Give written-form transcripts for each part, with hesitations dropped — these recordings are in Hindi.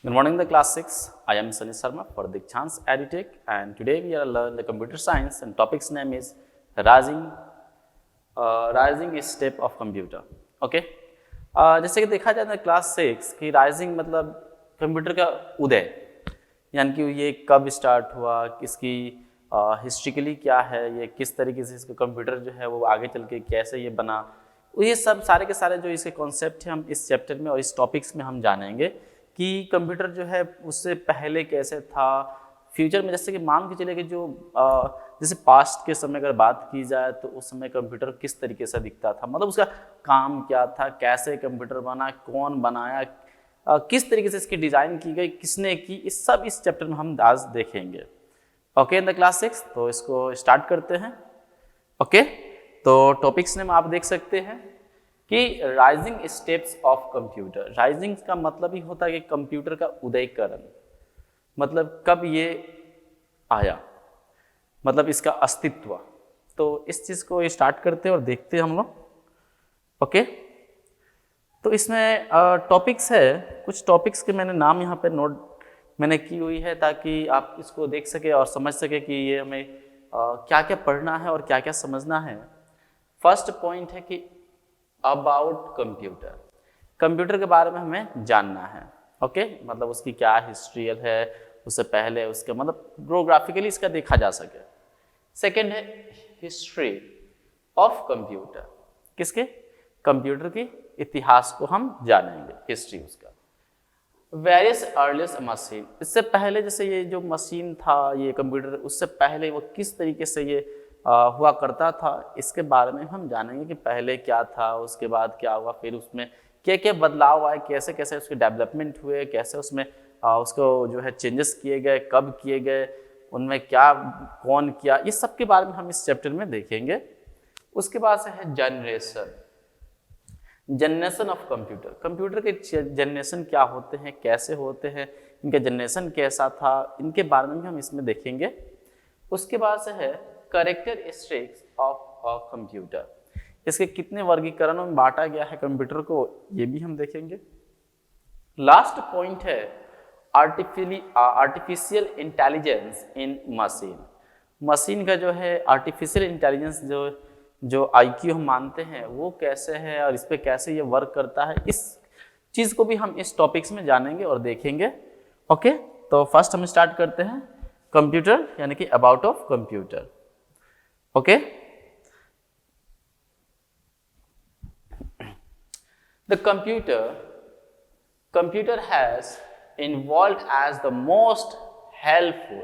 Good morning, the class 6. I am Sunny Sharma for Dikshant's EduTech, and today we are learning the computer science and topic's name is rising step of computer. Okay. जैसे कि देखा जाए क्लास 6 की राइजिंग मतलब कंप्यूटर का उदय, यानी कि ये कब स्टार्ट हुआ, इसकी हिस्ट्रिकली क्या है, ये किस तरीके से इसका कंप्यूटर जो है वो आगे चल के कैसे ये बना, ये सब सारे के सारे जो इसके कॉन्सेप्ट हैं हम इस चैप्टर में और इस टॉपिक्स में हम जानेंगे कि कंप्यूटर जो है उससे पहले कैसे था, फ्यूचर में जैसे कि मान के चले कि जो जैसे पास्ट के समय अगर बात की जाए तो उस समय कंप्यूटर किस तरीके से दिखता था, मतलब उसका काम क्या था, कैसे कंप्यूटर बना, कौन बनाया, किस तरीके से इसकी डिज़ाइन की गई, किसने की, इस सब इस चैप्टर में हम आज देखेंगे। ओके इन द क्लास 6, तो इसको स्टार्ट करते हैं। ओके तो टॉपिक्स नेम आप देख सकते हैं कि rising steps of computer. Rising का मतलब ही होता है कि कंप्यूटर का उदयकरण, मतलब कब ये आया, मतलब इसका अस्तित्व। तो इस चीज़ को स्टार्ट करते हैं और देखते हैं हम लोग। ओके तो इसमें टॉपिक्स है, कुछ टॉपिक्स के मैंने नाम यहाँ पे नोट मैंने की हुई है ताकि आप इसको देख सके और समझ सके कि ये हमें क्या क्या पढ़ना है और क्या क्या समझना है। फर्स्ट पॉइंट है कि अबाउट कंप्यूटर, कंप्यूटर के बारे में हमें जानना है। ओके मतलब उसकी क्या हिस्ट्रियल है, उससे पहले उसके मतलब ज्योग्राफिकली इसका देखा जा सके। सेकंड है हिस्ट्री ऑफ कंप्यूटर, किसके, कंप्यूटर की इतिहास को हम जानेंगे, हिस्ट्री उसका। वेरियस अर्लिएस्ट मशीन, इससे पहले जैसे ये जो मशीन था, ये कंप्यूटर, उससे पहले वो किस तरीके से ये हुआ करता था, इसके बारे में हम जानेंगे कि पहले क्या था, उसके बाद क्या हुआ, फिर उसमें क्या क्या बदलाव आए, कैसे कैसे उसके डेवलपमेंट हुए, कैसे उसमें उसको जो है चेंजेस किए गए, कब किए गए, उनमें क्या कौन किया, ये सब के बारे में हम इस चैप्टर में देखेंगे। उसके बाद से है जनरेशन ऑफ कंप्यूटर, कंप्यूटर के जनरेशन क्या होते हैं, कैसे होते हैं, इनका जनरेशन कैसा था, इनके बारे में भी हम इसमें देखेंगे। उसके बाद से है कैरेक्टरिस्टिक्स ऑफ अ कंप्यूटर, इसके कितने वर्गीकरणों में बांटा गया है कंप्यूटर को, ये भी हम देखेंगे। लास्ट पॉइंट है आर्टिफिशियल इंटेलिजेंस इन मशीन, मशीन का जो है आर्टिफिशियल इंटेलिजेंस जो आईक्यू हम मानते हैं वो कैसे है और इस पे कैसे ये वर्क करता है, इस चीज़ को भी हम इस टॉपिक्स में जानेंगे और देखेंगे। ओके तो फर्स्ट हम स्टार्ट करते हैं कंप्यूटर, यानी कि about of computer. Okay the computer has evolved as the most helpful,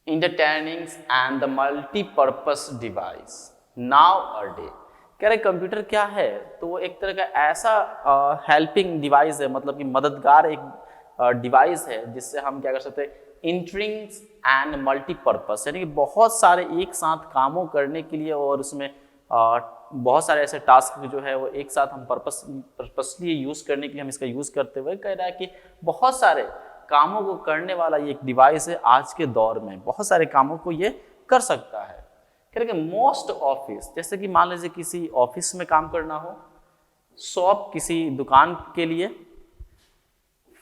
entertaining and the multi-purpose device nowadays। कह रहे कंप्यूटर क्या है, तो वो एक तरह का ऐसा हेल्पिंग डिवाइस है, मतलब कि मददगार एक डिवाइस है जिससे हम क्या कर सकते हैं, इंटरिंग्स एंड मल्टीपर्पस, यानी कि बहुत सारे एक साथ कामों करने के लिए और उसमें बहुत सारे ऐसे टास्क जो है वो एक साथ हम पर्पसली यूज़ करने के लिए हम इसका यूज़ करते हुए कह रहा है कि बहुत सारे कामों को करने वाला ये एक डिवाइस है। आज के दौर में बहुत सारे कामों को ये कर सकता है। कह रहे कि मोस्ट ऑफिस, जैसे कि मान लीजिए किसी ऑफिस में काम करना हो, शॉप किसी दुकान के लिए,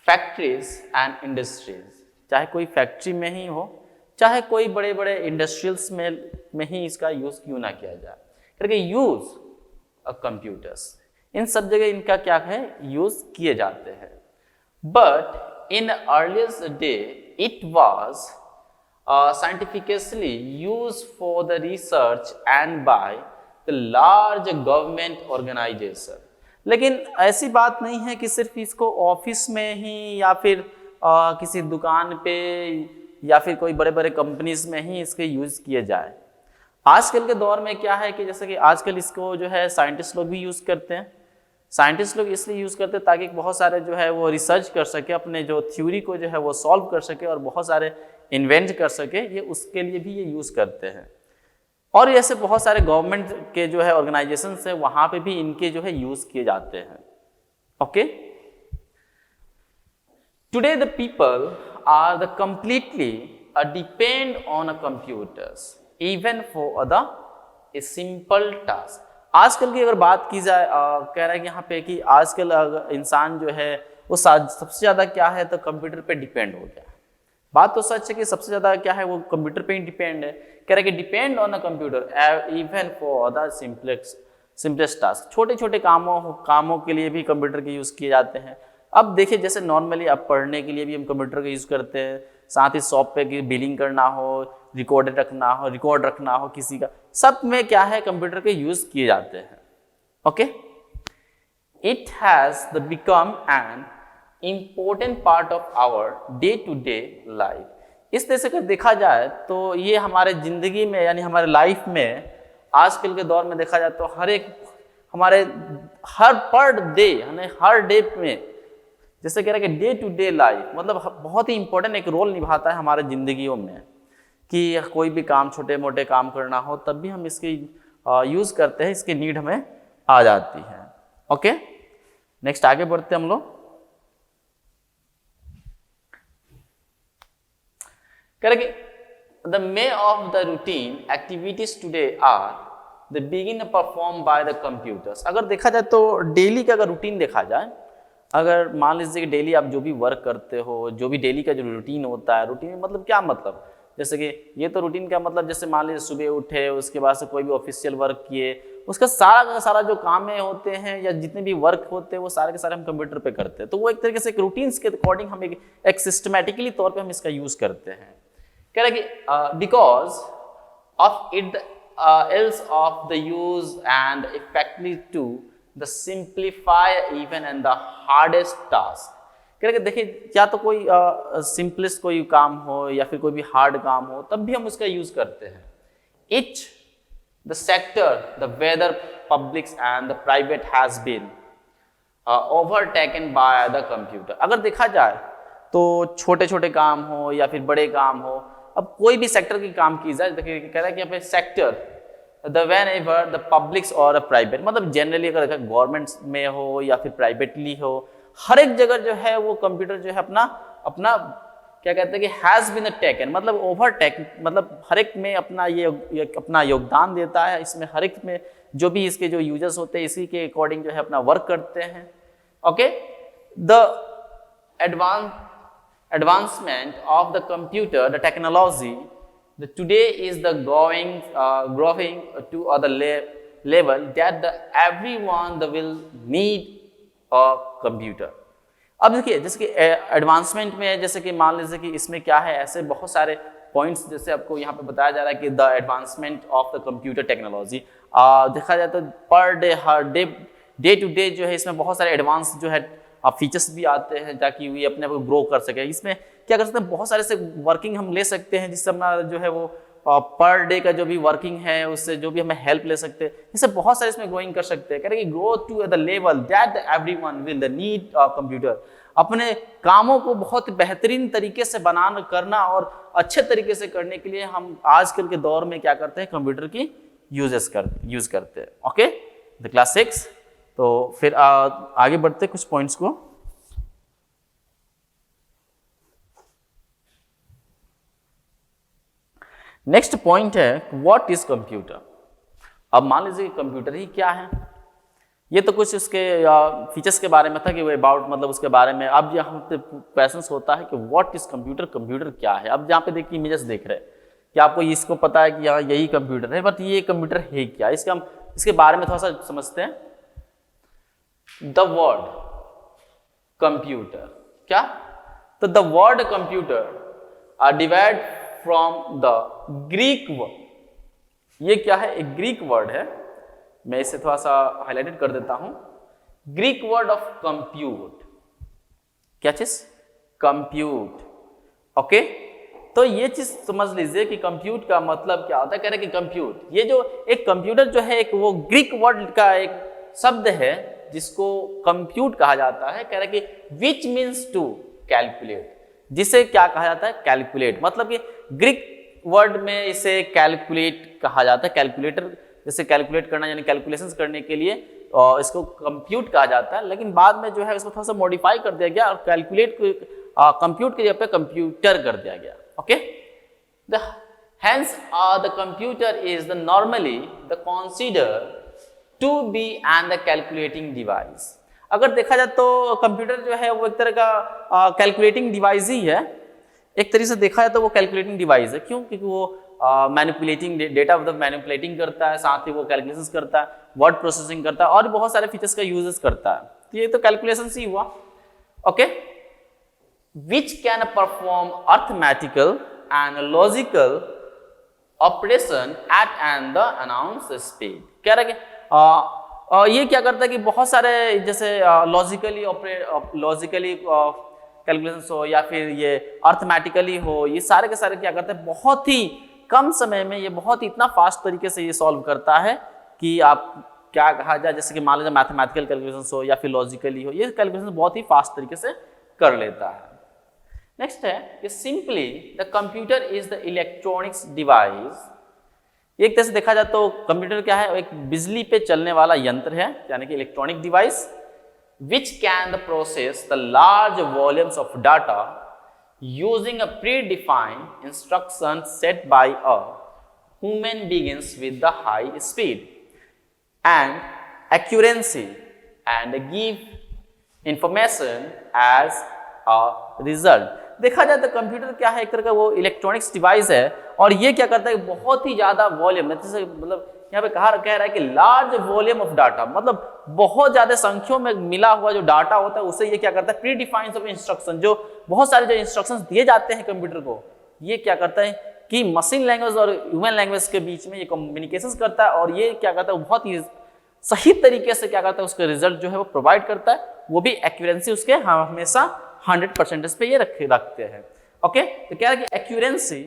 फैक्ट्रीज एंड इंडस्ट्रीज, चाहे कोई फैक्ट्री में ही हो, चाहे कोई बड़े बड़े इंडस्ट्रियल्स में ही इसका यूज़ क्यों ना किया जाए, करके यूज कंप्यूटर्स, इन सब जगह इनका क्या है, यूज किए जाते हैं। But in earliest day it was scientifically use for the research and by the large government organization. लेकिन ऐसी बात नहीं है कि सिर्फ इसको ऑफिस में ही या फिर किसी दुकान पे या फिर कोई बड़े बड़े कंपनीज में ही इसके यूज किए जाए। आजकल के दौर में क्या है कि जैसे कि आजकल इसको जो है साइंटिस्ट लोग भी यूज़ करते हैं। साइंटिस्ट लोग इसलिए यूज़ करते हैं ताकि बहुत सारे जो है वो रिसर्च कर सके, अपने जो थ्योरी को जो है वो सॉल्व कर सके और बहुत सारे इन्वेंट कर सके, ये उसके लिए भी ये यूज़ करते हैं। और ऐसे बहुत सारे गवर्नमेंट के जो है ऑर्गेनाइजेशन है, वहाँ पे भी इनके जो है यूज़ किए जाते हैं। Okay today the people are the completely depend on a computers even for the simple task. आजकल की अगर बात की जाए, कह रहा है कि यहाँ पे कि आजकल इंसान जो है वो सबसे ज़्यादा क्या है तो कंप्यूटर पे डिपेंड हो गया। बात तो सच है कि सबसे ज़्यादा क्या है वो कंप्यूटर पे ही डिपेंड है। कह रहे कि depend on the computer even for the simplest task. छोटे छोटे कामों के लिए भी कंप्यूटर के यूज़ किए जाते हैं। अब देखिए जैसे नॉर्मली अब पढ़ने के लिए भी हम कंप्यूटर का यूज़ करते हैं, साथ ही शॉप पे की बिलिंग करना हो, रिकॉर्ड रखना हो किसी का, सब में क्या है कंप्यूटर के यूज़ किए जाते हैं। Okay, it has the become an important part of our day to day life. इस तरह से अगर देखा जाए तो ये हमारे ज़िंदगी में यानी हमारे लाइफ में आजकल के दौर में देखा जाए तो हर पर डे यानी हर डे में जैसे कह रहे हैं कि डे टू डे लाइफ मतलब बहुत ही इंपॉर्टेंट एक रोल निभाता है हमारे ज़िंदगियों में, कि कोई भी काम छोटे मोटे काम करना हो तब भी हम इसकी यूज़ करते हैं, इसकी नीड हमें आ जाती है। ओके, नेक्स्ट आगे बढ़ते हम लोग। कह रहे कि the may of the routine activities today are the begin perform by the computers. अगर देखा जाए तो डेली का अगर रूटीन देखा जाए, अगर मान लीजिए कि डेली आप जो भी वर्क करते हो, जो भी डेली का जो रूटीन होता है, रूटीन मतलब क्या मतलब, जैसे कि ये तो रूटीन का मतलब जैसे मान लीजिए सुबह उठे, उसके बाद से कोई भी ऑफिशियल वर्क किए, उसका सारा का सारा जो काम होते हैं या जितने भी वर्क होते हैं वो सारे के सारे हम कंप्यूटर पे करते हैं। तो वो एक तरीके से एक रूटीन्स के अकॉर्डिंग हम एक सिस्टमेटिकली तौर पे हम इसका यूज़ करते हैं। कह रहे कि because of it else of the use and effectively to the simplify even and the hardest task. कह रहे कि देखिए या तो कोई सिंपलेस्ट कोई काम हो या फिर कोई भी हार्ड काम हो तब भी हम उसका यूज करते हैं। Each the sector the whether public and the private has been overtaken by the computer. अगर देखा जाए तो छोटे छोटे काम हो या फिर बड़े काम हो, अब कोई भी सेक्टर की काम की जाए, देखिए कह रहा है कि यहाँ पे sector the when ever the publics और प्राइवेट, मतलब जनरली अगर गवर्नमेंट में हो या फिर प्राइवेटली हो, हर एक जगह जो है वो कंप्यूटर जो है अपना क्या कहते हैं कि हैज़ बीन टेकन, मतलब ओवरटेक, मतलब हर एक में अपना ये अपना योगदान देता है। इसमें हर एक में जो भी इसके जो यूजर्स होते हैं इसी के अकॉर्डिंग जो है अपना वर्क करते हैं। Okay, the advancement of the computer, the technology, the today is the growing to other level that the everyone will need a computer। अब देखिए जैसे कि एडवांसमेंट में जैसे कि मान लीजिए कि इसमें क्या है, ऐसे बहुत सारे पॉइंट्स जैसे आपको यहाँ पे बताया जा रहा है कि the advancement of the computer technology. देखा जाए तो पर डे हर डे टू डे जो है इसमें बहुत सारे एडवांस जो है फीचर्स भी आते हैं ताकि ये अपने आप को ग्रो कर सके। इसमें क्या कर सकते हैं, बहुत सारे से वर्किंग हम ले सकते हैं जिससे हमारा जो है वो पर डे का जो भी वर्किंग है उससे जो भी हमें हेल्प ले सकते हैं, इससे बहुत सारे इसमें ग्रोइंग कर सकते हैं। कह रहे कि grow to the level that everyone will the need computer. अपने कामों को बहुत बेहतरीन तरीके से करना और अच्छे तरीके से करने के लिए हम आजकल के दौर में क्या करते हैं, कंप्यूटर की यूज करते हैं। Okay, the class 6। तो फिर आगे बढ़ते कुछ पॉइंट्स को। नेक्स्ट पॉइंट है व्हाट इज कंप्यूटर। अब मान लीजिए कंप्यूटर ही क्या है, ये तो कुछ उसके फीचर्स के बारे में था कि वो अबाउट मतलब उसके बारे में। अब यहाँ पे क्वेश्चंस होता है कि व्हाट इज कंप्यूटर, कंप्यूटर क्या है। अब यहाँ पे देखिए इमेजेस देख रहे हैं कि आपको इसको पता है कि यहाँ यही कंप्यूटर है, बट ये कंप्यूटर है क्या, इसके बारे में थोड़ा सा समझते हैं। द वर्ड कंप्यूटर क्या, तो the word computer derived from the Greek word. ये क्या है, एक ग्रीक वर्ड है, मैं इसे थोड़ा सा हाईलाइटेड कर देता हूं। ग्रीक वर्ड ऑफ कंप्यूट, क्या चीज, कंप्यूट। ओके, तो ये चीज समझ लीजिए कि कंप्यूट का मतलब क्या होता है। कह रहे कि कंप्यूट, ये जो एक कंप्यूटर जो है एक वो ग्रीक वर्ड का एक शब्द है जिसको कंप्यूट कहा जाता है। कह रहे कि विच मीन्स टू कैलकुलेट, जिसे क्या कहा जाता है, कैलकुलेट। मतलब कि ग्रीक वर्ड में इसे कैलकुलेट कहा जाता है, कैलकुलेटर, जैसे कैलकुलेट करना यानी कैलकुलेशंस करने के लिए इसको कंप्यूट कहा जाता है। लेकिन बाद में जो है इसको थोड़ा सा मॉडिफाई कर दिया गया और कैलकुलेट कंप्यूट की जगह पे कंप्यूटर कर दिया गया। Okay, hence the computer is normally the considered to be and the calculating device। अगर देखा जाए तो कंप्यूटर जो है वो एक तरह का कैलकुलेटिंग डिवाइस ही है। एक तरीके से देखा जाए तो वो कैलकुलेटिंग डिवाइस है। क्यों? क्योंकि वो मैनिपुलेटिंग डेटा मतलब मैनिपुलेटिंग करता है, साथ ही वो कैलकुलेशंस करता है, वर्ड प्रोसेसिंग करता है और बहुत सारे फीचर्स का यूजेस करता है। तो ये तो कैलकुलेशन ही हुआ। Okay, which can perform arithmetical and logical operation at and the announce speed. कह रहा है कि ये क्या करता है कि बहुत सारे जैसे लॉजिकली कैलकुलेशंस हो या फिर ये अर्थमेटिकली हो, ये सारे के सारे क्या करते हैं, बहुत ही कम समय में ये बहुत ही इतना फास्ट तरीके से ये सॉल्व करता है कि आप क्या कहा जाए, जैसे कि मान लीजिए मैथमेटिकल कैलकुलेशंस हो या फिर लॉजिकली हो, ये कैलकुलेशन बहुत ही फास्ट तरीके से कर लेता है। नेक्स्ट है कि simply the computer is the electronics device. एक तरह से देखा जाए तो कंप्यूटर क्या है, एक बिजली पे चलने वाला यंत्र है, यानी कि electronic device, which can process the large volumes of data using a predefined instruction set by a human begins with the high speed and accuracy and give information as a result। देखा जाए तो कंप्यूटर क्या है, एक तरह का वो इलेक्ट्रॉनिक्स डिवाइस है और ये क्या करता है, बहुत ही ज्यादा वॉल्यूम, जैसे मतलब यहाँ पे कह रहा है कि लार्ज वॉल्यूम ऑफ डाटा, मतलब बहुत ज्यादा संख्याओं में मिला हुआ जो डाटा होता है उसे ये क्या करता है, प्री डिफाइंड ऑफ इंस्ट्रक्शन, जो बहुत सारे जो इंस्ट्रक्शंस दिए जाते हैं कंप्यूटर को, ये क्या करता है कि मशीन लैंग्वेज और ह्यूमन लैंग्वेज के बीच में ये कम्युनिकेशन करता है और ये क्या करता है, बहुत ही सही तरीके से क्या करता है, उसका रिजल्ट जो है वो प्रोवाइड करता है, वो भी एक्यूरेंसी उसके हमेशा 100% पे ये रखते हैं। ओके, तो क्या है कि accuracy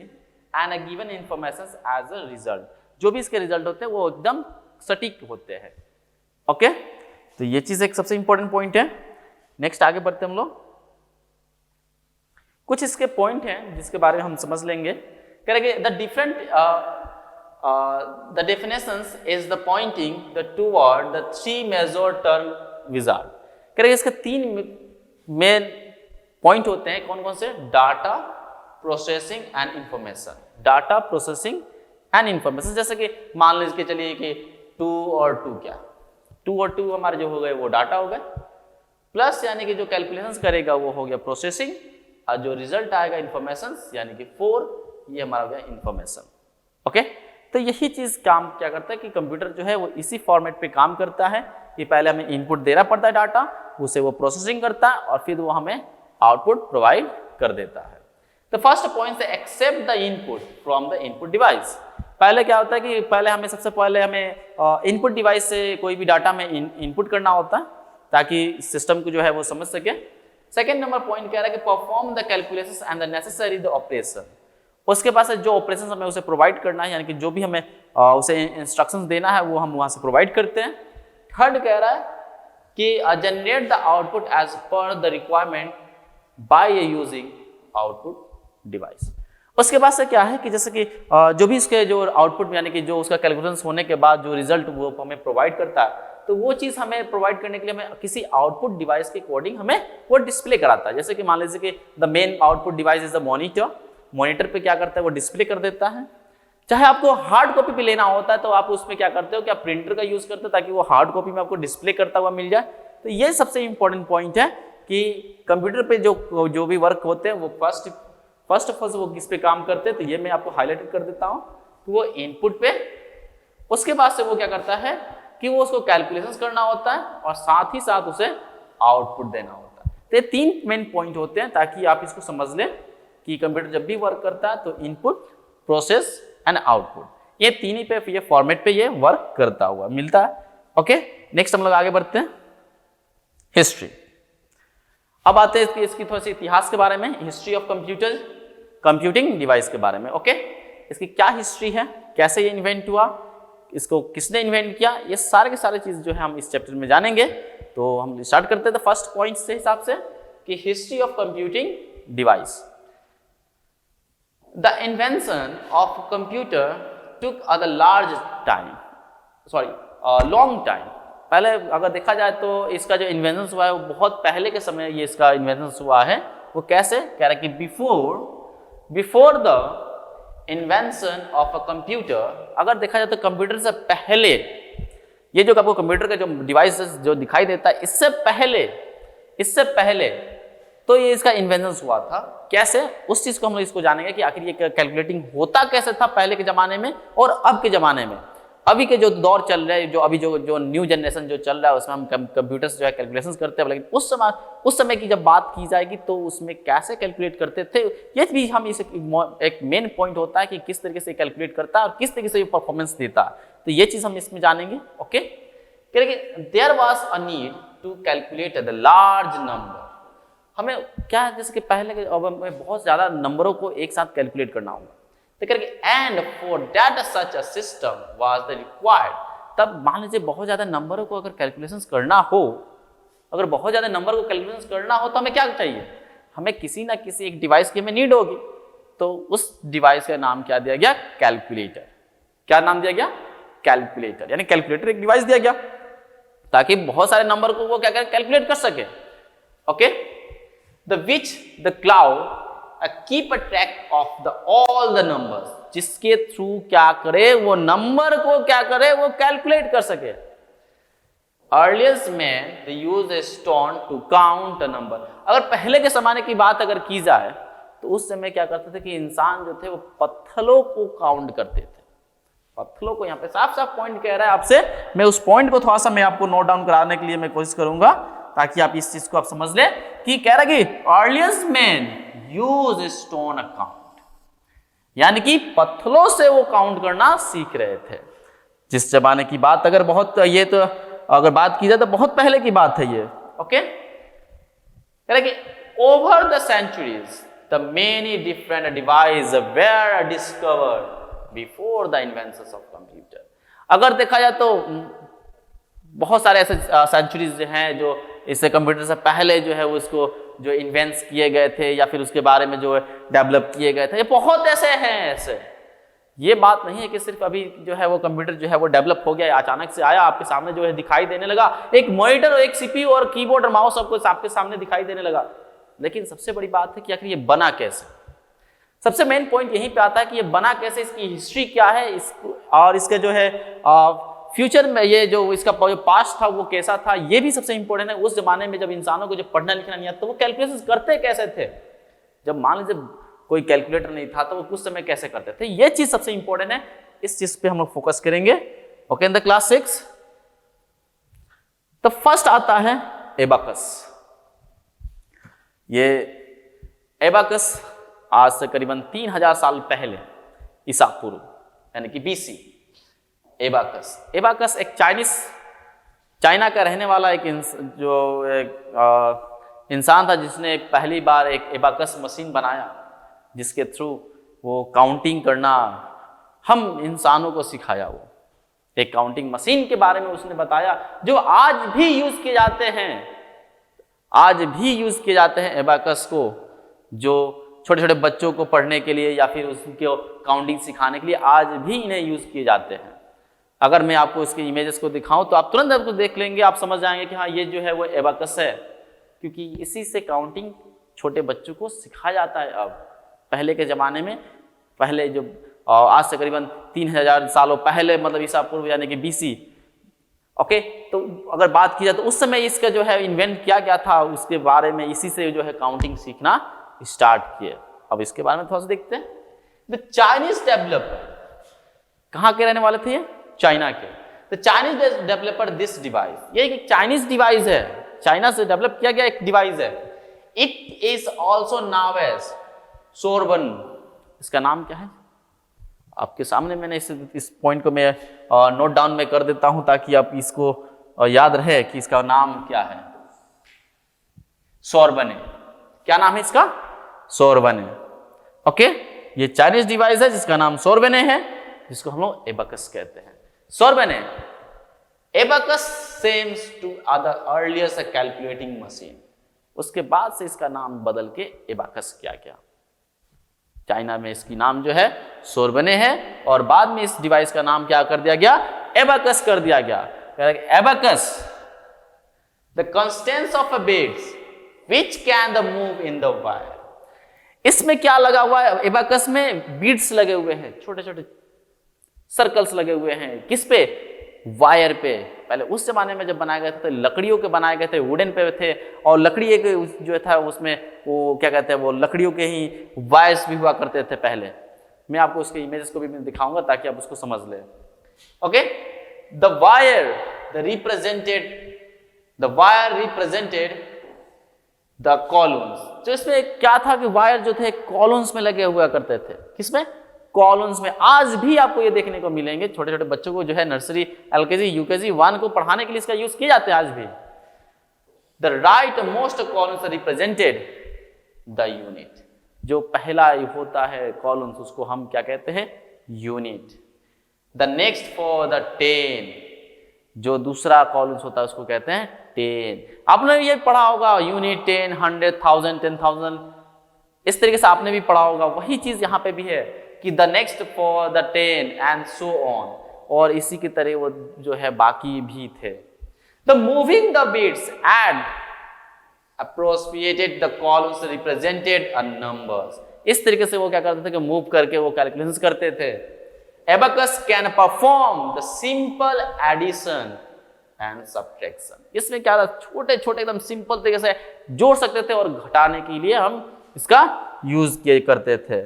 and a given information as a result, जो भी इसके रिजल्ट होते हैं वो एकदम सटीक होते हैं। ओके, तो ये चीज एक सबसे इंपॉर्टेंट पॉइंट है। नेक्स्ट आगे बढ़ते हम लोग, कुछ इसके पॉइंट हैं जिसके बारे में हम समझ लेंगे। करेंगे the different the definitions is the pointing the toward the three major term wizard. करेंगे इसके तीन मेन पॉइंट होते हैं, कौन कौन से, data processing and information. Data processing and information, जैसे कि मान लीजिए चलिए कि 2 और 2 क्या, 2 और 2 हमारे जो हो गए वो डाटा हो गए, प्लस यानी कि जो कैलकुलेशंस करेगा वो हो गया प्रोसेसिंग, और जो रिजल्ट आएगा इंफॉर्मेशन यानी कि 4, ये हमारा हो गया इंफॉर्मेशन। ओके, तो यही चीज काम क्या करता है कि कंप्यूटर जो है वो इसी फॉर्मेट पे काम करता है कि पहले हमें इनपुट देना पड़ता है डाटा, उसे वो प्रोसेसिंग करता है और फिर वो हमें आउटपुट प्रोवाइड कर देता है। तो फर्स्ट पॉइंट से accept the input from the input device. पहले क्या होता है कि पहले हमें सबसे पहले हमें इनपुट डिवाइस से कोई भी डाटा में इनपुट करना होता है ताकि सिस्टम को जो है वो समझ सके। सेकेंड नंबर पॉइंट कह रहा है कि perform the calculations and the necessary the operation. उसके पास जो ऑपरेशन हमें उसे प्रोवाइड करना है, यानी कि जो भी हमें उसे इंस्ट्रक्शंस देना है वो हम वहां से प्रोवाइड करते हैं। थर्ड कह रहा है कि generate the output as per the requirement by using output device. उसके बाद से क्या है कि जैसे कि जो भी इसके जो आउटपुट यानी कि जो उसका कैलकुलेशंस होने के बाद जो रिजल्ट वो हमें प्रोवाइड करता है, तो वो चीज हमें प्रोवाइड करने के लिए हमें किसी आउटपुट डिवाइस के अकॉर्डिंग हमें वो डिस्प्ले कराता है। जैसे कि मान लीजिए कि the main output device is the monitor. Monitor पे क्या करता है, वो डिस्प्ले कर देता है। चाहे आपको हार्ड कॉपी पे लेना होता है तो आप उसमें क्या करते हो कि आप प्रिंटर का यूज करते हो ताकि वो हार्ड कॉपी में आपको डिस्प्ले करता हुआ मिल जाए। तो ये सबसे इंपॉर्टेंट पॉइंट है कि कंप्यूटर पे जो भी वर्क होते हैं वो फर्स्ट ऑफ ऑल वो किस पे काम करते हैं, तो ये मैं आपको हाईलाइट कर देता हूँ। तो वो इनपुट पे, उसके बाद से वो क्या करता है कि वो उसको कैलकुलेशंस करना होता है और साथ ही साथ उसे आउटपुट देना होता है। तो ये 3 मेन पॉइंट होते हैं ताकि आप इसको समझ लें कि कंप्यूटर जब भी वर्क करता है तो इनपुट, प्रोसेस एंड आउटपुट, ये तीन ही पे ये फॉर्मेट पे ये वर्क करता हुआ मिलता है। ओके, नेक्स्ट हम लोग आगे बढ़ते हैं, हिस्ट्री। अब आते हैं इसकी थोड़ी सी इतिहास के बारे में, हिस्ट्री ऑफ कंप्यूटिंग डिवाइस के बारे में। ओके, इसकी क्या हिस्ट्री है, कैसे ये इन्वेंट हुआ, इसको किसने इन्वेंट किया, ये सारे के सारे चीज जो है हम इस चैप्टर में जानेंगे। तो हम स्टार्ट करते हैं फर्स्ट पॉइंट से हिसाब से कि history of computing device. The invention of computer took a long time. पहले अगर देखा जाए तो इसका जो इन्वेंशन हुआ है वो बहुत पहले के समय ये इसका इन्वेंशन हुआ है। वो कैसे, कह रहा है कि before the invention of a computer, अगर देखा जाए तो कंप्यूटर से पहले ये जो आपको कंप्यूटर का जो डिवाइस जो दिखाई देता है, इससे पहले तो ये इसका इन्वेंशन हुआ था। कैसे, उस चीज को हम लोग इसको जानेंगे कि आखिर ये कैलकुलेटिंग होता कैसे था पहले के जमाने में और अब के जमाने में। अभी के जो दौर चल रहा है, जो अभी जो न्यू जनरेशन जो चल रहा है, उसमें हम कंप्यूटर्स जो है कैलकुलेशंस करते हैं, लेकिन उस समय की जब बात की जाएगी तो उसमें कैसे कैलकुलेट करते थे, ये भी हम इस एक मेन पॉइंट होता है कि किस तरीके से कैलकुलेट करता है और किस तरीके से ये परफॉर्मेंस देता है। तो ये चीज हम इसमें जानेंगे। Okay, there was a need to calculate the large number. हमें क्या है, जैसे कि पहले के अब हमें बहुत ज्यादा नंबरों को एक साथ कैलकुलेट करना होगा, तो करके and for that such a system was the required. तब मान लीजिए बहुत ज्यादा नंबरों को अगर कैलकुलेशंस करना हो, अगर बहुत ज्यादा नंबर को कैलकुलेशंस करना हो तो हमें क्या चाहिए, हमें किसी ना किसी एक डिवाइस की हमें नीड होगी। तो उस डिवाइस का नाम क्या दिया गया, कैलकुलेटर। क्या नाम दिया गया, कैलकुलेटर, यानी कैलकुलेटर एक डिवाइस दिया गया ताकि बहुत सारे नंबर को वो क्या करें, कैलकुलेट कर सके। Okay, the which the cloud keep a track of the all the numbers, जिसके थ्रू क्या करे, वो नंबर को क्या करे, वो कैलकुलेट कर सके। Earliest man they use a stone to count a number. अगर पहले के जमाने की बात अगर की जाए तो उस समय क्या करते थे कि इंसान जो थे वो पत्थरों को काउंट करते थे। पत्थरों को, यहाँ पे साफ साफ पॉइंट कह रहा है आपसे, मैं उस पॉइंट को थोड़ा सा मैं आपको नोट डाउन कराने के लिए मैं कोशिश करूंगा ताकि आप इस चीज को आप समझ ले कि कह रहा है कि earliest man use stone account, यानी कि पत्थरों से वो काउंट करना सीख रहे थे। जिस जमाने की बात अगर बहुत, ये तो अगर बात की जाए तो बहुत पहले की बात है ये। ओके, कह रहे कि over the centuries the many different device were discovered before the invention of computer. अगर देखा जाए तो बहुत सारे ऐसे सेंचुरीज जो हैं जो इससे कंप्यूटर से पहले जो है उसको जो इन्वेंट्स किए गए थे या फिर उसके बारे में जो डेवलप किए गए थे, ये बहुत ऐसे हैं। ऐसे ये बात नहीं है कि सिर्फ अभी जो है वो कंप्यूटर जो है वो डेवलप हो गया, अचानक से आया आपके सामने जो है दिखाई देने लगा, एक मॉनिटर और एक सीपीयू और कीबोर्ड और माउस सबको आपके सामने दिखाई देने लगा। लेकिन सबसे बड़ी बात है कि आखिर ये बना कैसे। सबसे मेन पॉइंट यहीं पे आता है कि ये बना कैसे, इसकी हिस्ट्री क्या है, और इसका जो है फ्यूचर में ये जो इसका जो पास्ट था वो कैसा था, ये भी सबसे इंपॉर्टेंट है। उस जमाने में जब इंसानों को जब पढ़ना लिखना नहीं आता तो वो कैलकुलेशन करते कैसे थे, जब मान लीजिए कोई कैलकुलेटर नहीं था तो वो कुछ समय कैसे करते थे, ये चीज सबसे इंपॉर्टेंट है। इस चीज पे हम लोग फोकस करेंगे। ओके, इन द क्लास 6 तो फर्स्ट आता है एबाकस। ये एबाकस आज से करीबन 3000 साल पहले ईसा पूर्व यानी कि बीसी। एबाकस एक चाइना का रहने वाला एक इंसान था जिसने पहली बार एक एबाकस मशीन बनाया, जिसके थ्रू वो काउंटिंग करना हम इंसानों को सिखाया। वो एक काउंटिंग मशीन के बारे में उसने बताया जो आज भी यूज किए जाते हैं, आज भी यूज किए जाते हैं एबाकस को, जो छोटे छोटे बच्चों को पढ़ने के लिए या फिर उसको काउंटिंग सिखाने के लिए आज भी इन्हें यूज किए जाते हैं। अगर मैं आपको इसके इमेजेस को दिखाऊं तो आप तुरंत आपको देख लेंगे, आप समझ जाएंगे कि हाँ ये जो है वो एबाकस है, क्योंकि इसी से काउंटिंग छोटे बच्चों को सिखाया जाता है। अब पहले के ज़माने में, पहले जो आज से करीबन 3000 सालों पहले, मतलब ईसा पूर्व यानी कि बीसी। ओके, तो अगर बात की जाए तो उस समय इसका जो है इन्वेंट किया गया था, उसके बारे में इसी से जो है काउंटिंग सीखना स्टार्ट किए। अब इसके बारे में थोड़ा सा देखते हैं। द चाइनीज डेवलपर, कहाँ के रहने वाले थे ये, चाइना के। The Chinese developer this device, ये एक चाइनीज डिवाइस है, चाइना से डेवलप किया गया एक डिवाइस है। It is also now as Soroban. इसका नाम क्या है आपके सामने, मैंने इस पॉइंट को मैं नोट डाउन में कर देता हूं ताकि आप इसको याद रहे कि इसका नाम क्या है। सोरबने, क्या नाम है इसका, सोरबने। ओके, ये चाइनीज डिवाइस है जिसका नाम सोरबने है, जिसको हम लोग एबाकस कहते हैं। Soroban, abacus seems to other earliest calculating machine. उसके बाद से इसका नाम बदल के एबाकस किया गया। चाइना में इसकी नाम जो है सोरबने है और बाद में इस डिवाइस का नाम क्या कर दिया गया, एबाकस कर दिया गया। Abacus the constants of a beads which can the move in the wire. इसमें क्या लगा हुआ है, एबाकस में बीड्स लगे हुए हैं, छोटे छोटे सर्कल्स लगे हुए हैं, किस पे, वायर पे। पहले उस जमाने में जब बनाए गए थे तो लकड़ियों के बनाए गए थे, वुडन पे थे, और लकड़ी एक जो था उसमें वो क्या कहते हैं, वो लकड़ियों के ही वायर्स भी हुआ करते थे पहले। मैं आपको उसके इमेजेस को भी मैं दिखाऊंगा ताकि आप उसको समझ लें। Okay, the wire represented the columns. तो इसमें क्या था कि वायर जो थे कॉलम्स में लगे हुआ करते थे। किसमें? कॉलम्स में। आज भी आपको ये देखने को मिलेंगे, छोटे छोटे बच्चों को जो है नर्सरी, एलकेजी, यूकेजी 1 को पढ़ाने के लिए इसका यूज किए जाते हैं आज भी। The right most columns represented the unit. जो पहला होता है कॉलम्स उसको हम क्या कहते हैं? Unit. The next for the 10, जो दूसरा कॉलम्स होता है उसको कहते हैं 10। आपने ये पढ़ा होगा यूनिट, 10, 100, 1000, 10,000, इस तरीके से आपने भी पढ़ा होगा। वही चीज यहाँ पे भी है कि the next for the 10 and so on, और इसी की तरह वो जो है बाकी भी थे। The moving the beats and appropriated the columns represented a numbers। इस तरीके से वो क्या करते थे कि मूव करके वो कैलकुलेशंस करते थे। Abacus can perform the simple addition and subtraction। इसमें क्या था, छोटे छोटे एकदम सिंपल तरीके से जोड़ सकते थे और घटाने के लिए हम इसका यूज किया करते थे।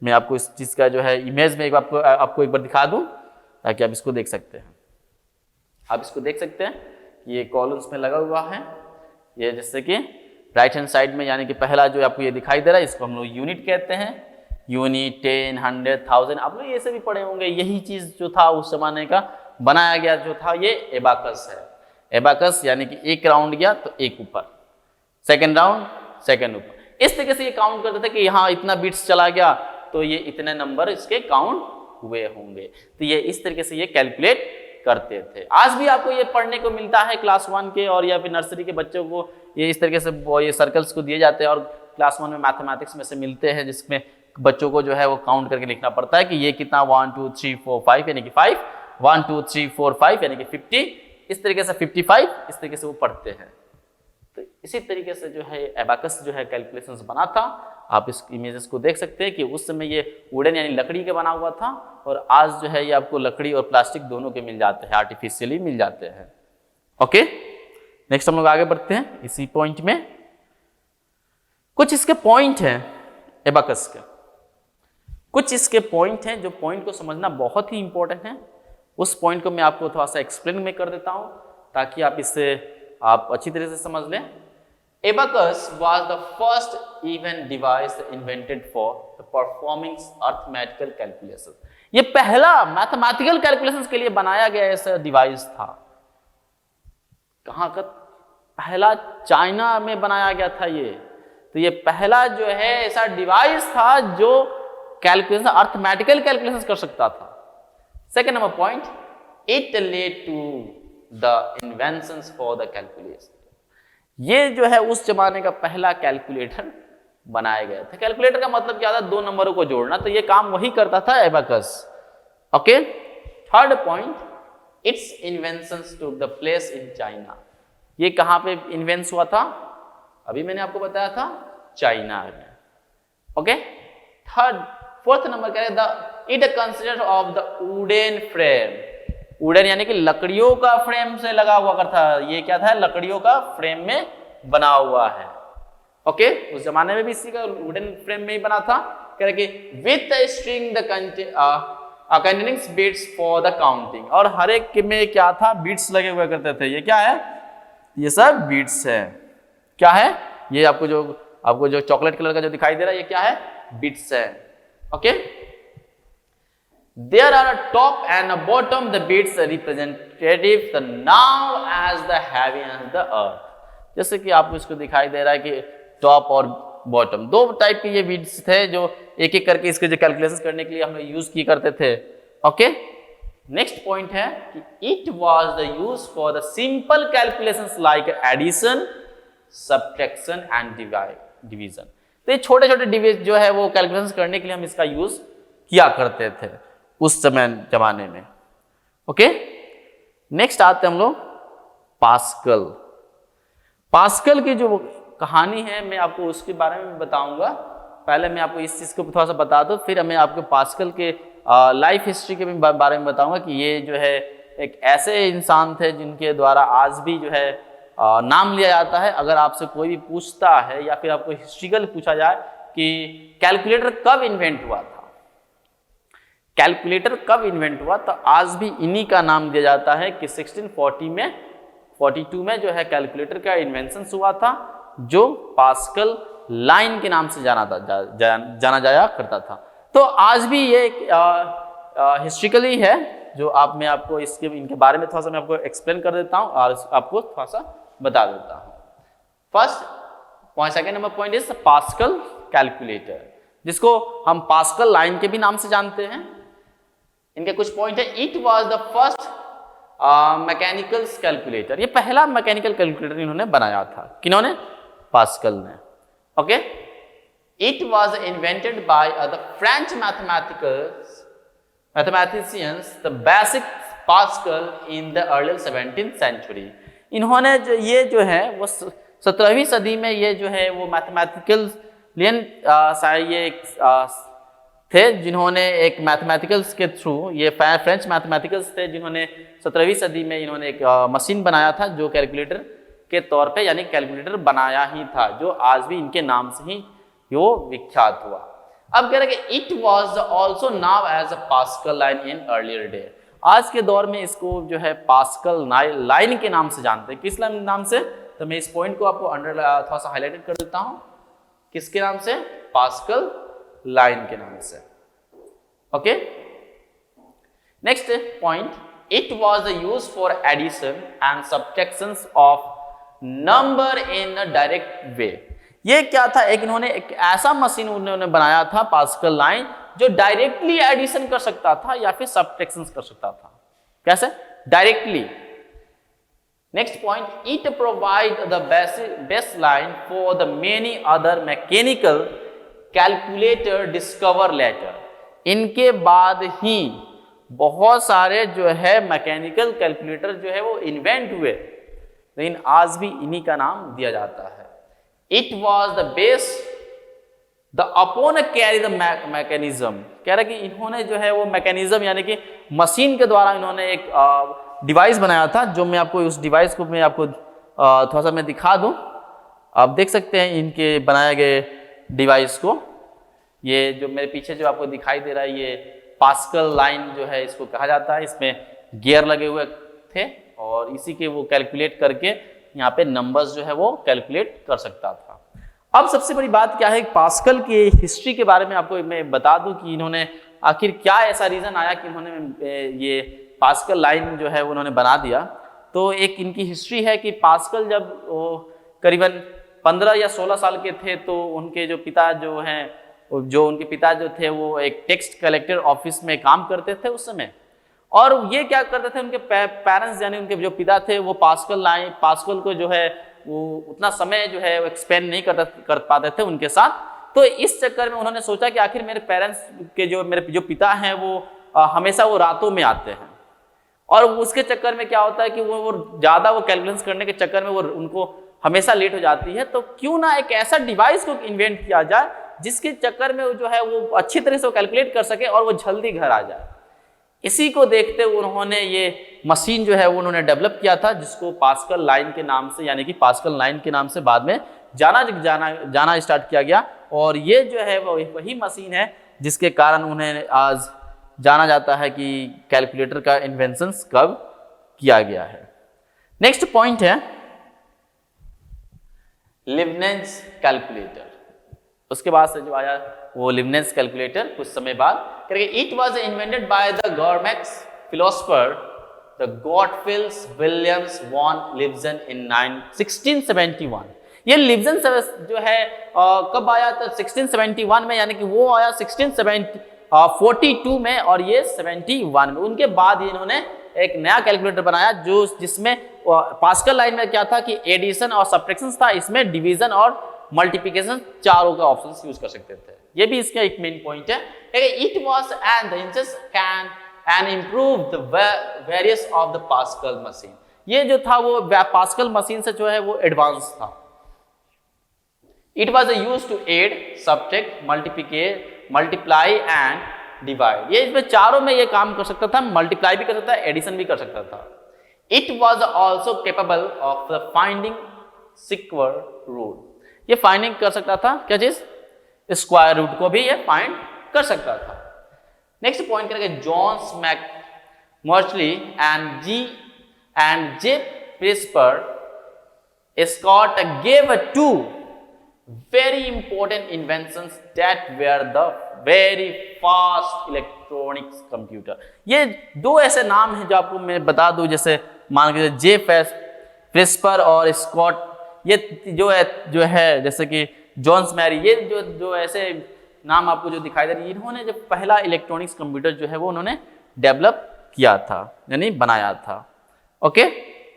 मैं आपको इस चीज का जो है इमेज में आपको एक बार दिखा दूं ताकि आप इसको देख सकते हैं। आप इसको देख सकते हैं, ये कॉलम्स में लगा हुआ है, ये जैसे कि राइट हैंड साइड में, यानी कि पहला जो आपको ये दिखाई दे रहा है इसको हम लोग यूनिट कहते हैं। यूनिट, 10, 100, 1000, आप लोग ये से भी पढ़े होंगे। यही चीज जो था उस जमाने का बनाया गया जो था ये एबाकस है। एबाकस यानी कि एक राउंड गया तो एक ऊपर, सेकंड राउंड सेकंड ऊपर, इस तरीके से ये काउंट करते थे कि यहाँ इतना बिट्स चला गया तो ये इतने नंबर इसके काउंट हुए होंगे। तो ये इस तरीके से ये कैलकुलेट करते थे। आज भी आपको ये पढ़ने को मिलता है क्लास 1 के और या फिर नर्सरी के बच्चों को, ये इस तरीके से ये सर्कल्स को दिए जाते हैं और क्लास 1 में मैथमेटिक्स में से मिलते हैं, जिसमें बच्चों को जो है वो काउंट करके लिखना पड़ता है कि ये कितना 1 2 3 4 5 यानी कि 5, 1 2 3 4 5 यानी कि 50, इस तरीके से 55, इस तरीके से वो पढ़ते हैं। तो इसी तरीके से जो है एबाकस जो है कैलकुलेशंस बना था। आप इस इमेजेस को देख सकते हैं कि उस समय ये वुडन यानी लकड़ी के बना हुआ था, और आज जो है ये आपको लकड़ी और प्लास्टिक दोनों के मिल जाते हैं, आर्टिफिशियली मिल जाते हैं। ओके, नेक्स्ट हम लोग आगे बढ़ते हैं। इसी पॉइंट में कुछ इसके पॉइंट हैं एबाकस के, कुछ इसके पॉइंट हैं जो पॉइंट को समझना बहुत ही इंपॉर्टेंट है। उस पॉइंट को मैं आपको थोड़ा सा एक्सप्लेन में कर देता हूं ताकि आप इससे आप अच्छी तरह से समझ लें। Abacus was the first even device invented for the performing arithmetical calculations। ये पहला मैथमेटिकल कैलकुलेशंस के लिए बनाया गया ऐसा डिवाइस था। कहाँ का? पहला चाइना में बनाया गया था ये। तो ये पहला जो है ऐसा डिवाइस था जो कैलकुलेशन, अर्थमेटिकल कैलकुलेशंस कर सकता था। Second number point, it led to the inventions for the calculation. ये जो है उस जमाने का पहला कैलकुलेटर बनाया गया था। कैलकुलेटर का मतलब क्या था? 2 नंबरों को जोड़ना। तो ये काम वही करता था abacus. Okay, third point, it's inventions took the place in China. ये कहां पे इन्वेंस हुआ था? अभी मैंने आपको बताया था, चाइना में। ओके, फोर्थ नंबर क्या है? It consider of the wooden frame. Wooden यानी कि लकड़ियों का फ्रेम से लगा हुआ करता। ये क्या था? लकड़ियों का फ्रेम में बना हुआ है। ओके, उस जमाने में भी इसी का वुडन फ्रेम में ही बना था। कह रहे कि with string the containing beats for the counting. और हर एक में क्या था? बीट्स लगे हुए करते थे। ये क्या है? ये सब बीट्स है। क्या है ये? आपको जो चॉकलेट कलर का जो दिखाई दे रहा है ये क्या है? बीट्स है। Okay, there are a top and a bottom, the beats are representative the now as the heaven and the earth। जैसे कि आपको इसको दिखाई दे रहा है कि टॉप और बॉटम 2 टाइप के ये बीट्स थे जो एक एक करके इसके जो कैलकुलेशन करने के लिए हम लोग यूज किए करते थे। ओके, नेक्स्ट पॉइंट है कि it was the use for the simple calculations like addition, subtraction and division. तो ये छोटे छोटे डिवीजन जो है वो कैलकुलेशंस करने के लिए हम इसका यूज किया करते थे उस जमाने में। ओके, नेक्स्ट आते हैं हम लोग पास्कल। पास्कल की जो कहानी है मैं आपको उसके बारे में बताऊंगा। पहले मैं आपको इस चीज को थोड़ा सा बता दूं, फिर मैं आपको पास्कल के लाइफ हिस्ट्री के बारे में बताऊंगा कि ये जो है एक ऐसे इंसान थे जिनके द्वारा आज भी जो है नाम लिया जाता है। अगर आपसे कोई भी पूछता है या फिर आपको हिस्ट्रिकल पूछा जाए कि कैलकुलेटर कब इन्वेंट हुआ था, कैलकुलेटर कब इन्वेंट हुआ, तो आज भी इन्हीं का नाम दिया जाता है कि 1642 में जो है कैलकुलेटर का इन्वेंशन हुआ था, जो पास्कल लाइन के नाम से जाना जाया करता था। तो आज भी ये हिस्ट्रिकली है जो मैं आपको इनके बारे में थोड़ा सा मैं आपको एक्सप्लेन कर देता हूँ और आपको थोड़ा सा बता देता हूँ। First point, second number point is pascal calculator, जिसको हम पास्कल लाइन के भी नाम से जानते हैं। इनके कुछ पॉइंट है। It was the first mechanical calculator, ये पहला मैकेनिकल कैलकुलेटर इन्होंने बनाया था। किन्होंने? पास्कल ने। Okay, it was invented by the French mathematicians the basic Pascal in the early 17th century. इन्होंने ये जो है वो 17वीं सदी में ये जो है वो मैथमेटिकल ये थे जिन्होंने एक मैथमेटिकल्स के थ्रू, ये फ्रेंच मैथमेटिकल्स थे जिन्होंने 17वीं सदी में इन्होंने एक मशीन बनाया था जो कैलकुलेटर के तौर पे यानी कैलकुलेटर बनाया ही था, जो आज भी इनके नाम से ही वो विख्यात हुआ। अब कह रहे कि it was also now as a Pascal line in earlier day. आज के दौर में इसको जो है पास्कल लाइन के नाम से जानते हैं। किस नाम से? तो मैं इस पॉइंट को आपको थोड़ा सा हाईलाइटेड कर देता हूं। किसके नाम से? पास्कल लाइन के नाम से। Okay, next point, it was used for addition and subtractions of number in a direct way. ये क्या था? इन्होंने एक ऐसा मशीन उन्होंने बनाया था पास्कल लाइन जो डायरेक्टली एडिशन कर सकता था या फिर सब्ट्रैक्शंस कर सकता था। कैसे? Directly. Next point, it provide the best line for the many other mechanical calculator discover later. इनके बाद ही बहुत सारे जो है मैकेनिकल कैलकुलेटर जो है वो इन्वेंट हुए, लेकिन आज भी इन्हीं का नाम दिया जाता है। It was the base the upon carry the mechanism. कह रहा कि इन्होंने जो है वो मैकेनिज्म यानी कि मशीन के द्वारा इन्होंने एक डिवाइस बनाया था, जो मैं आपको उस डिवाइस को मैं आपको थोड़ा सा मैं दिखा दूं। आप देख सकते हैं इनके बनाए गए डिवाइस को। ये जो मेरे पीछे जो आपको दिखाई दे रहा है ये पास्कल लाइन जो है इसको कहा जाता है। इसमें गियर लगे हुए थे और इसी के वो कैलकुलेट करके यहाँ पे नंबर्स जो है वो कैलकुलेट कर सकता था। अब सबसे बड़ी बात क्या है, पास्कल की हिस्ट्री के बारे में आपको मैं बता दूं कि इन्होंने आखिर क्या ऐसा रीजन आया कि इन्होंने ये पास्कल लाइन जो है उन्होंने बना दिया। तो एक इनकी हिस्ट्री है कि पास्कल जब वो करीबन 15 या 16 साल के थे तो उनके जो पिता जो थे वो एक टेक्स्ट कलेक्टर ऑफिस में काम करते थे उस समय। और ये क्या करते थे, उनके पेरेंट्स यानी उनके जो पिता थे वो पास्कल को जो है वो उतना समय जो है वो एक्सपेंड नहीं कर पाते थे उनके साथ। तो इस चक्कर में उन्होंने सोचा कि आखिर मेरे पेरेंट्स के मेरे जो पिता हैं वो हमेशा वो रातों में आते हैं और उसके चक्कर में क्या होता है कि वो ज़्यादा वो कैलकुलेशन करने के चक्कर में वो उनको हमेशा लेट हो जाती है। तो क्यों ना एक ऐसा डिवाइस को इन्वेंट किया जाए जिसके चक्कर में जो है वो अच्छी तरह से वो कैलकुलेट कर सके और वो जल्दी घर आ जाए। इसी को देखते हुए उन्होंने ये मशीन जो है वो उन्होंने डेवलप किया था, जिसको पास्कल लाइन के नाम से यानी कि पास्कल लाइन के नाम से बाद में जाना स्टार्ट किया गया। और ये जो है वो वही मशीन है जिसके कारण उन्हें आज जाना जाता है कि कैलकुलेटर का इन्वेंशन कब किया गया है। नेक्स्ट पॉइंट है लिबनिज़ कैलकुलेटर। उसके बाद से जो आया वो लिबनिज़ कैलकुलेटर कुछ समय बाद करके। It was invented by the गॉर्मेक्स philosopher the Gottfried Williams von Leibniz in 1671। ये लिब्सन जो है कब आया? तो 1671 में, यानी कि वो आया 1642 में और ये 71 में। उनके बाद इन्होंने एक नया कैलकुलेटर बनाया जिसमें पास्कल लाइन में क्या था कि एडिशन और सब्ट्रैक्शन था, इसमें डिवीजन और मल्टीप्लिकेशन चारों का ऑप्शन यूज कर सकते थे। ये भी इसका एक मेन पॉइंट है। It was and the inches can and improve the various of the pascal machine. ये जो था वो पास्कल मशीन से जो है वो एडवांस था। It was used to add, subtract, multiply and divide, ये इसमें चारों में ये काम कर सकता था, मल्टीप्लाई भी कर सकता था, एडिशन भी कर सकता था। It was also capable of the finding square root, ये फाइंडिंग कर सकता था, क्या चीज, स्क्वायर रूट को भी ये फाइंड कर सकता था। नेक्स्ट पॉइंट करेंगे Johns Mauchly and J Presper Scott gave two very important inventions that were the very fast electronics computer। ये दो ऐसे नाम हैं जो आपको मैं बता दूं, जैसे मान के जे प्रिस्पर और स्कॉट, ये जो है जैसे कि जॉन्स मैरी, ये जो ऐसे नाम आपको जो दिखाई दे रही है, इन्होंने जो पहला इलेक्ट्रॉनिक्स कंप्यूटर जो है वो उन्होंने डेवलप किया था, यानी बनाया था। ओके,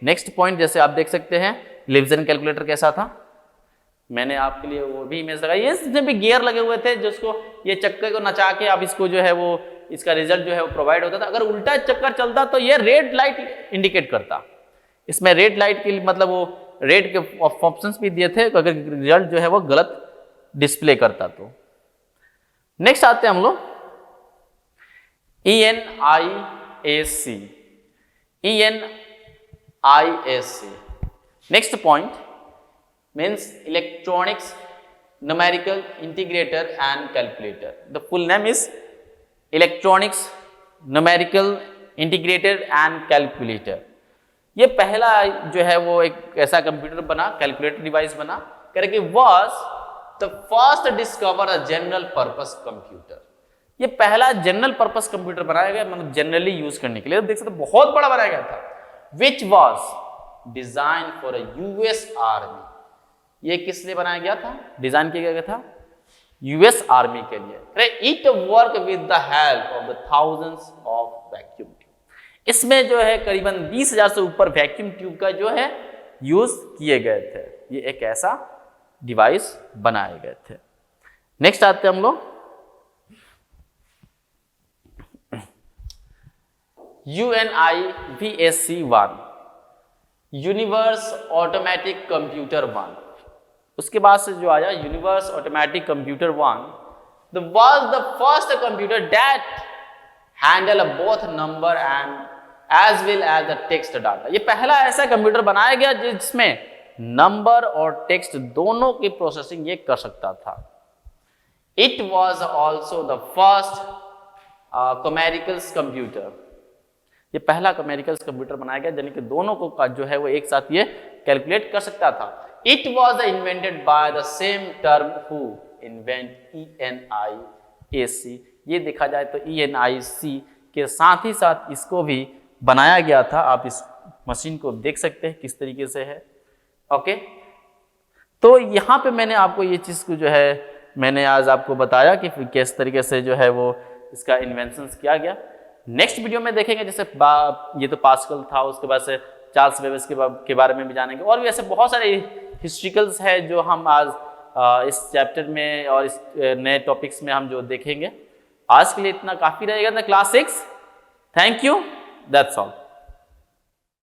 नेक्स्ट पॉइंट जैसे आप देख सकते हैं लिब्सन कैलकुलेटर कैसा था, मैंने आपके लिए वो भी इमेज लगाई है, इसमें भी गियर लगे हुए थे जिसको ये चक्के को नचा के आप इसको जो है वो इसका रिजल्ट जो है वो प्रोवाइड होता था। अगर उल्टा चक्कर चलता तो ये रेड लाइट इंडिकेट करता, इसमें रेड लाइट के मतलब वो रेड के ऑप्शंस भी दिए थे अगर रिजल्ट जो है वो गलत डिस्प्ले करता तो। नेक्स्ट आते हैं हम लोग ENIAC। Next point means electronics numerical integrator and calculator। The full name is electronics numerical integrator and calculator। ये पहला जो है वो एक ऐसा कंप्यूटर बना, कैलकुलेटर डिवाइस बना, करके was the first discover a general purpose computer। ये पहला जनरल पर्पस कंप्यूटर बनाया गया, मतलब जनरली यूज करने के लिए, देख सकते बहुत बड़ा बनाया गया था। Which was design for US army, ये किस लिए बनाया गया था, डिजाइन किया गया था US आर्मी के लिए। It work with the help of the thousands of vacuum tube, इसमें जो है करीबन 20,000 से ऊपर वैक्यूम ट्यूब का जो है यूज किए गए थे, ये एक ऐसा डिवाइस बनाए गए थे। नेक्स्ट आते हैं हम लोग UNIVAC-1 यूनिवर्स ऑटोमेटिक कंप्यूटर 1। उसके बाद से जो आया universe automatic computer 1 was the first computer that handle both number and as well as the text data। ये पहला ऐसा कंप्यूटर बनाया गया जिसमें नंबर और टेक्स्ट दोनों की प्रोसेसिंग ये कर सकता था। It was also the first Comaricals computer, ये पहला अमेरिकल्स कंप्यूटर बनाया गया यानी कि दोनों को जो है वो एक साथ ये कैलकुलेट कर सकता था। It was invented by the same term who invent ENIAC। ये देखा जाए तो ENIC के साथ ही साथ इसको भी बनाया गया था, आप इस मशीन को देख सकते हैं किस तरीके से है। ओके, तो यहाँ पे मैंने आपको ये चीज़ को जो है मैंने आज आपको बताया कि किस तरीके से जो है वो इसका इन्वेंशंस किया गया। नेक्स्ट वीडियो में देखेंगे, जैसे ये तो पास्कल था, उसके बाद से चार्ल्स बेबेज के बारे में भी जानेंगे, और भी ऐसे बहुत सारे हिस्ट्रिकल्स है जो हम आज इस चैप्टर में और इस नए टॉपिक्स में हम जो देखेंगे। आज के लिए इतना काफ़ी रहेगा ना class 6। Thank you, that's all.